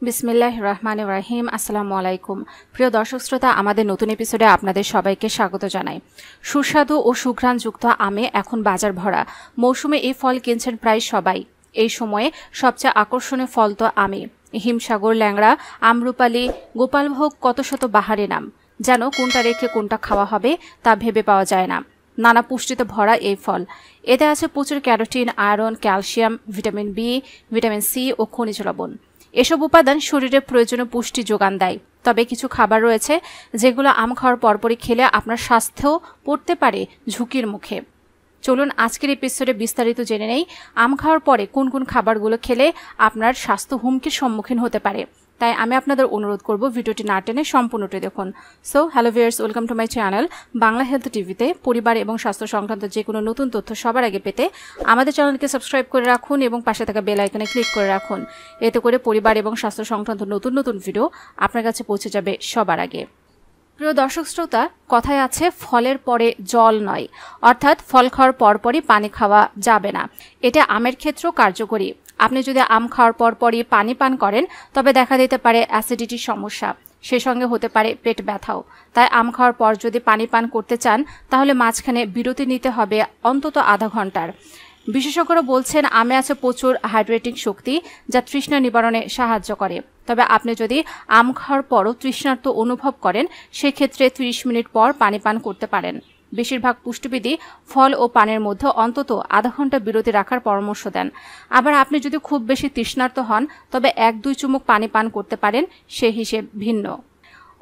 বিসমিল্লাহির রহমানির রহিম। আসসালামু আলাইকুম প্রিয় দর্শক শ্রোতা, আমাদের নতুন এপিসোডে আপনাদের সবাইকে স্বাগত জানাই। সুস্বাদু ও সুঘ্রাণযুক্ত আমে এখন বাজার ভরা। মৌসুমে এই ফল কিনছেন প্রায় সবাই। এই সময়ে সবচেয়ে আকর্ষণীয় ফল তো আমই। হিমসাগর, ল্যাংড়া, আমরুপালি, গোপালভোগ, কত শত বাহারি নাম। যেন কোনটা রেখে কোনটা খাওয়া হবে তা ভেবে পাওয়া যায় না। নানা পুষ্টিতে ভরা এই ফল। এতে আছে প্রচুর carotene, iron, calcium, vitamin B, vitamin C ও খনিজ লবণ। এসব উপাদান শরীরে প্রয়োজনীয় পুষ্টি যোগান দেয়। তবে কিছু খাবার রয়েছে যেগুলো আম খাওয়ার পরপরই খেলে আপনার স্বাস্থ্যও পড়তে পারে ঝুঁকির মুখে। চলুন আজকের এপিসোডে বিস্তারিত জেনে নেই আম খাওয়ার পরে কোন কোন খাবারগুলো খেলে আপনার স্বাস্থ্য হুমকির সম্মুখীন হতে পারে। তাই আমি আপনাদের অনুরোধ করব ভিডিওটি না টেনে সম্পূর্ণটি দেখুন। So hello viewers, welcome to my channel Bangla health টিভিতে। পরিবার এবং স্বাস্থ্য সংক্রান্ত যে কোনো নতুন তথ্য সবার আগে পেতে আমাদের চ্যানেলকে সাবস্ক্রাইব করে রাখুন এবং পাশে থাকা বেল আইকনে ক্লিক করে রাখুন। এতে করে পরিবার এবং স্বাস্থ্য সংক্রান্ত নতুন নতুন ভিডিও আপনার কাছে পৌঁছে যাবে সবার আগে। প্রিয় দর্শক শ্রোতা, কথায় আছে ফলের পরে জল নয়, অর্থাৎ ফল খাওয়ার পরপরই পানি খাওয়া যাবে না। এটা আমের ক্ষেত্রেও কার্যকরী। আপনি যদি আম খাওয়ার পরপরই পানি পান করেন তবে দেখা দিতে পারে অ্যাসিডিটির সমস্যা, সে সঙ্গে হতে পারে পেট ব্যথাও। তাই আম খাওয়ার পর যদি পানি পান করতে চান তাহলে মাঝখানে বিরতি নিতে হবে অন্তত আধা ঘন্টার। বিশেষজ্ঞরা বলছেন আমে আছে প্রচুর হাইড্রেটিং শক্তি যা তৃষ্ণা নিবারণে সাহায্য করে। তবে আপনি যদি আম খাওয়ার পরও তৃষ্ণার্ত অনুভব করেন সেক্ষেত্রে 30 মিনিট পর পানি পান করতে পারেন। বেশিরভাগ পুষ্টিবিদই ফল ও পানের মধ্যে অন্তত আধা ঘন্টা বিরতি রাখার পরামর্শ দেন। আবার আপনি যদি খুব বেশি তৃষ্ণার্ত হন তবে 1-2 চুমুক পানি পান করতে পারেন, সে হিসেব ভিন্ন।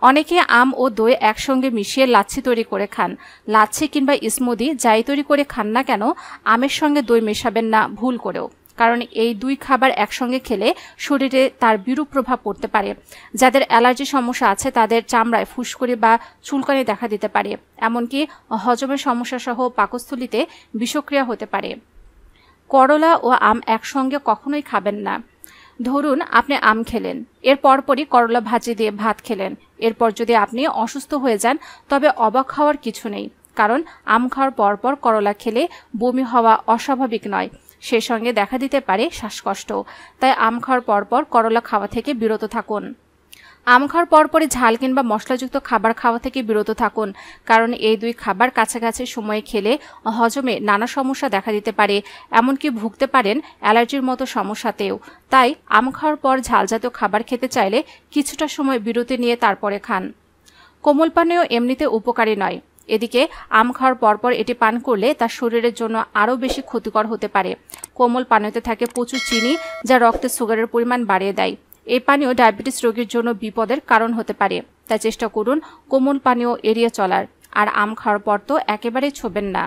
অনেকে আম ও দই একসঙ্গে মিশিয়ে লাচ্ছি তৈরি করে খান। লাচ্ছি কিংবা স্মুদি যাই তৈরি করে খান না কেন, আমের সঙ্গে দই মেশাবেন না ভুল করেও, কারণ এই দুই খাবার একসঙ্গে খেলে শরীরে তার বিরূপ প্রভাব পড়তে পারে। যাদের অ্যালার্জি সমস্যা আছে তাদের চামড়ায় ফুসকুড়ি বা চুলকানি দেখা দিতে পারে, এমনকি হজমের সমস্যা সহ পাকস্থলীতে বিষক্রিয়া হতে পারে। করলা ও আম একসঙ্গে কখনোই খাবেন না। ধরুন আপনি আম খেলেন, এর পরপরই করলা ভাজি দিয়ে ভাত খেলেন। এরপর যদি আপনি অসুস্থ হয়ে যান তবে অবাক হওয়ার কিছু নেই, কারণ আম খাওয়ার পরপর করলা খেলে বমি হওয়া অস্বাভাবিক নয়, সে সঙ্গে দেখা দিতে পারে শ্বাসকষ্ট। তাই আম খাওয়ার পরপর করলা খাওয়া থেকে বিরত থাকুন। আম খাওয়ার পরপরই ঝাল কিংবা মশলাযুক্ত খাবার খাওয়া থেকে বিরত থাকুন, কারণ এই দুই খাবার কাছাকাছি সময়ে খেলে হজমে নানা সমস্যা দেখা দিতে পারে, এমনকি ভুগতে পারেন অ্যালার্জির মতো সমস্যাতেও। তাই আম খাওয়ার পর ঝালজাতীয় খাবার খেতে চাইলে কিছুটা সময় বিরতি নিয়ে তারপরে খান। কোমল পানীয় এমনিতে উপকারী নয়, এদিকে আম খাওয়ার পরপর এটি পান করলে তা শরীরের জন্য আরও বেশি ক্ষতিকর হতে পারে। কোমল পানীয়তে থাকে প্রচুর চিনি যা রক্তে সুগারের পরিমাণ বাড়িয়ে দেয়। এই পানীয় ডায়াবেটিস রোগীর জন্য বিপদের কারণ হতে পারে। তাই চেষ্টা করুন কোমল পানীয় এড়িয়ে চলার। আর আম খাওয়ার পর তো একেবারেই ছোবেন না।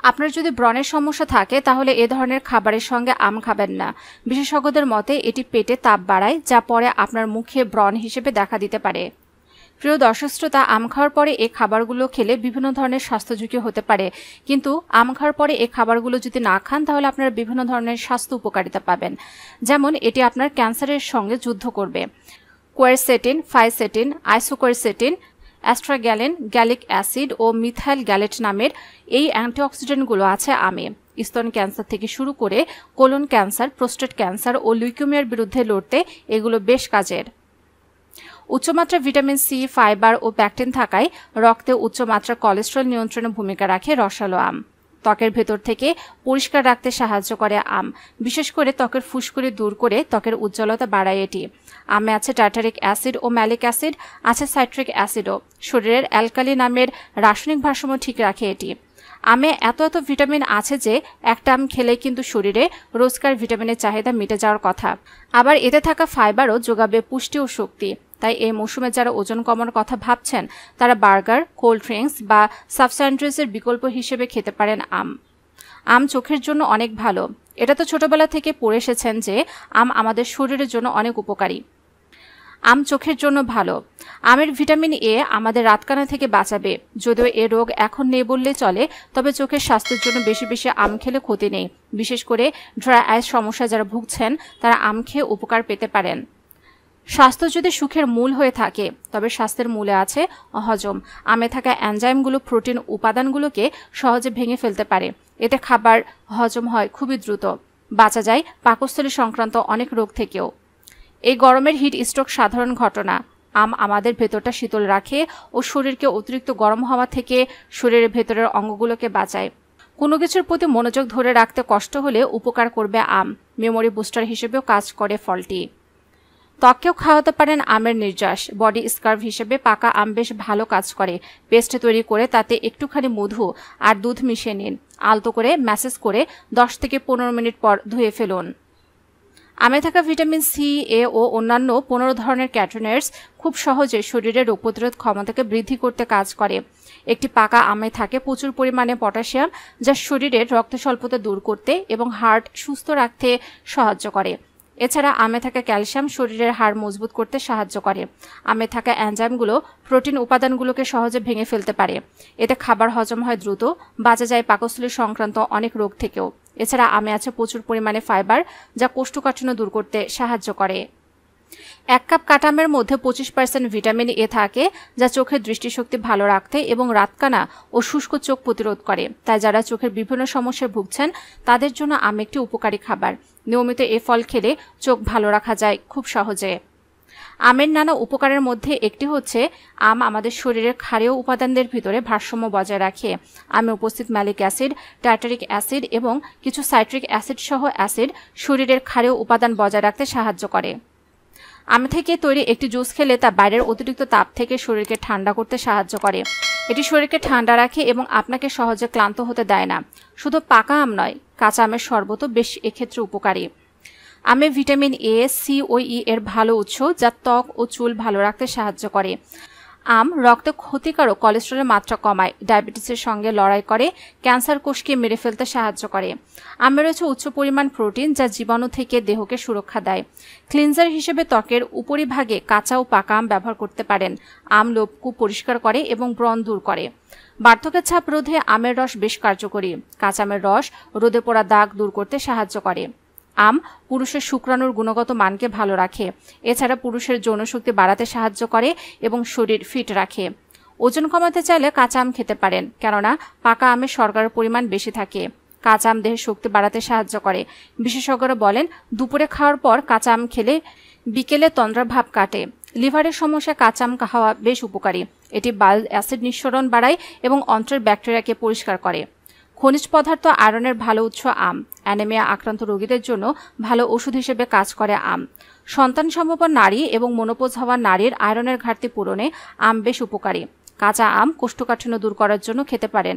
আপনার যদি ব্রণের সমস্যা থাকে তাহলে এ ধরনের খাবারের সঙ্গে আম খাবেন না। বিশেষজ্ঞদের মতে এটি পেটে তাপ বাড়ায়, যা পরে আপনার মুখে ব্রণ হিসেবে দেখা দিতে পারে। প্রিয় দর্শক শ্রোতা, আম খাওয়ার পরে এই খাবারগুলো খেলে বিভিন্ন ধরনের স্বাস্থ্য ঝুঁকি হতে পারে, কিন্তু আম খাওয়ার পরে এই খাবারগুলো যদি না খান তাহলে আপনারা বিভিন্ন ধরনের স্বাস্থ্য উপকারিতা পাবেন। যেমন এটি আপনার ক্যান্সারের সঙ্গে যুদ্ধ করবে। কোয়ারসেটিন, ফাইসেটিন, আইসোকোয়ারসেটিন, অ্যাস্ট্রাগ্যালিন, গ্যালিক অ্যাসিড ও মিথাইল গ্যালেট নামের এই অ্যান্টিঅক্সিডেন্টগুলো আছে আমে। স্তন ক্যান্সার থেকে শুরু করে কোলন ক্যান্সার, প্রোস্টেট ক্যান্সার ও লিউকেমিয়ার বিরুদ্ধে লড়তে এগুলো বেশ কাজের। উচ্চমাত্রা ভিটামিন সি, ফাইবার ও প্যাকটিন থাকায় রক্তে উচ্চমাত্রার কোলেস্টেরল নিয়ন্ত্রণে ভূমিকা রাখে রসালো আম। ত্বকের ভেতর থেকে পরিষ্কার রাখতে সাহায্য করে আম, বিশেষ করে ত্বকের ফুসকুড়ি দূর করে ত্বকের উজ্জ্বলতা বাড়ায় এটি। আমে আছে টার্টারিক অ্যাসিড ও ম্যালিক অ্যাসিড, আছে সাইট্রিক অ্যাসিডও। শরীরের অ্যালকালি নামের রাসায়নিক ভারসাম্য ঠিক রাখে এটি। আমে এত ভিটামিন আছে যে একটা আম খেলেই কিন্তু শরীরে রোজকার ভিটামিনের চাহিদা মিটে যাওয়ার কথা। আবার এতে থাকা ফাইবারও যোগাবে পুষ্টি ও শক্তি। তাই এই মৌসুমে যারা ওজন কমানোর কথা ভাবছেন তারা বার্গার, কোল্ড ড্রিঙ্কস বা সফট স্যান্ডউইচের বিকল্প হিসেবে খেতে পারেন আম। আম চোখের জন্য অনেক ভালো। এটা তো ছোটবেলা থেকে পড়ে এসেছেন যে আম আমাদের শরীরের জন্য অনেক উপকারী। আম চোখের জন্য ভালো। আমের ভিটামিন এ আমাদের রাতকানা থেকে বাঁচাবে। যদিও এ রোগ এখন নেই বললে চলে, তবে চোখের স্বাস্থ্যের জন্য বেশি বেশি আম খেলে ক্ষতি নেই। বিশেষ করে ড্রাই আইস সমস্যা যারা ভুগছেন তারা আম খেয়ে উপকার পেতে পারেন। স্বাস্থ্য যদি সুখের মূল হয়ে থাকে তবে স্বাস্থ্যের মূলে আছে হজম। আমে থাকা এনজাইমগুলো প্রোটিন উপাদানগুলোকে সহজে ভেঙে ফেলতে পারে। এতে খাবার হজম হয় খুবই দ্রুত। বাঁচা যায় পাকস্থলী সংক্রান্ত অনেক রোগ থেকেও। এই গরমের হিট স্ট্রোক সাধারণ ঘটনা। আম আমাদের ভেতরটা শীতল রাখে ও শরীরকে অতিরিক্ত গরম হওয়া থেকে শরীরের ভেতরের অঙ্গগুলোকে বাঁচায়। কোনো কিছুর প্রতি মনোযোগ ধরে রাখতে কষ্ট হলে উপকার করবে আম। মেমোরি বুস্টার হিসেবেও কাজ করে ফলটি। ত্বককেও খাওয়াতে পারেন আমের নির্যাস। বডি স্কার্ভ হিসেবে পাকা আম বেশ ভালো কাজ করে। পেস্ট তৈরি করে তাতে একটুখানি মধু আর দুধ মিশিয়ে নিন। আলতো করে ম্যাসেজ করে 10 থেকে 15 মিনিট পর ধুয়ে ফেলুন। আমে থাকা ভিটামিন সি, এ ও অন্যান্য 15 ধরনের ক্যারোটিনয়েডস খুব সহজে শরীরের রোগ প্রতিরোধ ক্ষমতাকে বৃদ্ধি করতে কাজ করে। একটি পাকা আমে থাকে প্রচুর পরিমাণে পটাশিয়াম, যা শরীরের রক্ত স্বল্পতা দূর করতে এবং হার্ট সুস্থ রাখতে সাহায্য করে। এছাড়া আমে থাকা ক্যালসিয়াম শরীরের হাড় মজবুত করতে সাহায্য করে। আমে থাকা এনজাইমগুলো প্রোটিন উপাদানগুলোকে সহজে ভেঙে ফেলতে পারে। এতে খাবার হজম হয় দ্রুত, বাঁচা যায় পাকস্থলী সংক্রান্ত অনেক রোগ থেকেও। এছাড়া আমে আছে প্রচুর পরিমাণে ফাইবার, যা কোষ্ঠকাঠিন্য দূর করতে সাহায্য করে। 1 কাপ কাটা আমের মধ্যে 25% ভিটামিন এ থাকে, যা চোখের দৃষ্টিশক্তি ভালো রাখতে এবং রাতকানা ও শুষ্ক চোখ প্রতিরোধ করে। তাই যারা চোখের বিভিন্ন সমস্যায় ভুগছেন তাদের জন্য আম একটি উপকারী খাবার। নিয়মিত এ ফল খেলে চোখ ভালো রাখা যায় খুব সহজে। আমের নানা উপকারের মধ্যে একটি হচ্ছে আম আমাদের শরীরের ক্ষারীয় উপাদানদের ভিতরে ভারসাম্য বজায় রাখে। আমে উপস্থিত ম্যালিক অ্যাসিড, টার্টারিক অ্যাসিড এবং কিছু সাইট্রিক অ্যাসিড সহ অ্যাসিড শরীরের ক্ষারীয় উপাদান বজায় রাখতে সাহায্য করে। আম থেকে তৈরি একটি জুস খেলে তা বাইরের অতিরিক্ত তাপ থেকে শরীরকে ঠান্ডা করতে সাহায্য করে। এটি শরীরকে ঠান্ডা রাখে এবং আপনাকে সহজে ক্লান্ত হতে দেয় না। শুধু পাকা আম নয়, কাঁচা আমের শরবতও বেশ এক্ষেত্রে উপকারী। আমে ভিটামিন এ, সি ও ই এর ভালো উৎস, যা ত্বক ও চুল ভালো রাখতে সাহায্য করে। আম রক্তে ক্ষতিকারক কোলেস্টেরলের মাত্রা কমায়, ডায়াবেটিসের সঙ্গে লড়াই করে, ক্যান্সার কোষকে মেরে ফেলতে সাহায্য করে। আমে রয়েছে উচ্চ পরিমাণ প্রোটিন, যা জীবাণু থেকে দেহকে সুরক্ষা দেয়। ক্লিনজার হিসেবে ত্বকের উপরিভাগে কাঁচা ও পাকা আম ব্যবহার করতে পারেন। আম লোমকূপ পরিষ্কার করে এবং ব্রণ দূর করে। বার্ধক্যের ছাপ রোধে আমের রস বেশ কার্যকরী। কাঁচা আমের রস রোদে পড়া দাগ দূর করতে সাহায্য করে। আম পুরুষের শুক্রাণুর গুণগত মানকে ভালো রাখে। এছাড়া পুরুষের যৌনশক্তি বাড়াতে সাহায্য করে এবং শরীর ফিট রাখে। ওজন কমাতে চাইলে কাঁচা আম খেতে পারেন, কেননা পাকা আমে শর্করার পরিমাণ বেশি থাকে। কাঁচা আম দেহের শক্তি বাড়াতে সাহায্য করে। বিশেষজ্ঞরা বলেন দুপুরে খাওয়ার পর কাঁচা আম খেলে বিকেলে তন্দ্রার ভাব কাটে। লিভারের সমস্যা কাঁচা আম খাওয়া বেশ উপকারী। এটি বাইল অ্যাসিড নিঃসরণ বাড়ায় এবং অন্ত্রের ব্যাকটেরিয়াকে পরিষ্কার করে। খনিজ পদার্থ আয়রনের ভালো উৎস আম। অ্যানিমিয়া আক্রান্ত রোগীদের জন্য ভালো ওষুধ হিসেবে কাজ করে আম। সন্তান সম্ভবা নারী এবং মেনোপজ হওয়া নারীর আয়রনের ঘাটতি পূরণে আম বেশ উপকারী। কাঁচা আম কোষ্ঠকাঠিন্য দূর করার জন্য খেতে পারেন।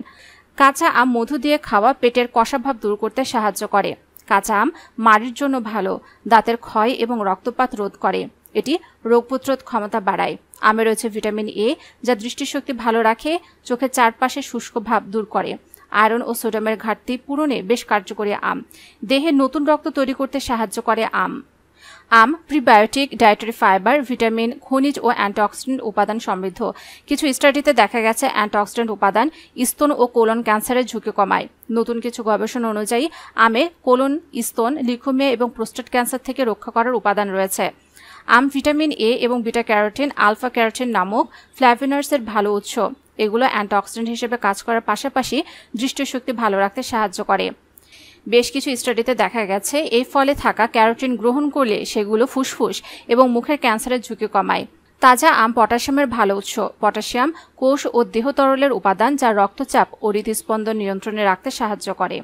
কাঁচা আম মধু দিয়ে খাওয়া পেটের কষাভাব দূর করতে সাহায্য করে। কাঁচা আম মাড়ির জন্য ভালো, দাঁতের ক্ষয় এবং রক্তপাত রোধ করে। এটি রোগ প্রতিরোধ ক্ষমতা বাড়ায়। আমে রয়েছে ভিটামিন এ, যা দৃষ্টিশক্তি ভালো রাখে, চোখের চারপাশে শুষ্ক ভাব দূর করে। আয়রন ও সোডিয়ামের ঘাটতি পূরণে বেশ কার্যকরী আম। দেহে নতুন রক্ত তৈরি করতে সাহায্য করে আম। আম প্রিবায়োটিক, ডায়েটারি ফাইবার, ভিটামিন, খনিজ ও অ্যান্টিঅক্সিডেন্ট উপাদান সমৃদ্ধ। কিছু স্টাডিতে দেখা গেছে অ্যান্টিঅক্সিডেন্ট উপাদান স্তন ও কোলন ক্যান্সারের ঝুঁকি কমায়। নতুন কিছু গবেষণা অনুযায়ী আমে কোলন, স্তন, লিউকেমিয়া এবং প্রোস্টেট ক্যান্সার থেকে রক্ষা করার উপাদান রয়েছে। আম ভিটামিন এ এবং বিটা ক্যারোটিন, আলফা ক্যারোটিন নামক ফ্ল্যাভোনয়েডসের ভালো উৎস। এগুলো অ্যান্টিঅক্সিডেন্ট হিসেবে কাজ করার পাশাপাশি দৃষ্টিশক্তি ভালো রাখতে সাহায্য করে। বেশ কিছু স্টাডিতে দেখা গেছে এই ফলে থাকা ক্যারোটিন গ্রহণ করলে সেগুলো ফুসফুস এবং মুখের ক্যান্সারের ঝুঁকি কমায়। তাজা আম পটাশিয়ামের ভালো উৎস। পটাশিয়াম কোষ ও দেহ তরলের উপাদান, যা রক্তচাপ ও হৃদস্পন্দন নিয়ন্ত্রণে রাখতে সাহায্য করে।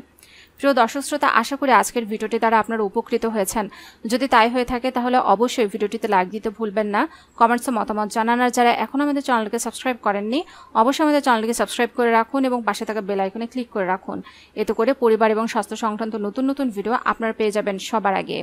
প্রিয় দর্শক শ্রোতা, আশা করি আজকের ভিডিওটি দ্বারা আপনারা উপকৃত হয়েছেন। যদি তাই হয়ে থাকে তাহলে অবশ্যই ভিডিওটিতে লাইক দিতে ভুলবেন না। কমেন্টসে মতামত জানান। আর যারা এখন আমাদের চ্যানেলকে সাবস্ক্রাইব করেননি, অবশ্যই আমাদের চ্যানেলকে সাবস্ক্রাইব করে রাখুন এবং পাশে থাকা বেল আইকনে ক্লিক করে রাখুন। এতে করে পরিবার এবং স্বাস্থ্য সংক্রান্ত নতুন নতুন ভিডিও আপনারা পেয়ে যাবেন সবার আগে।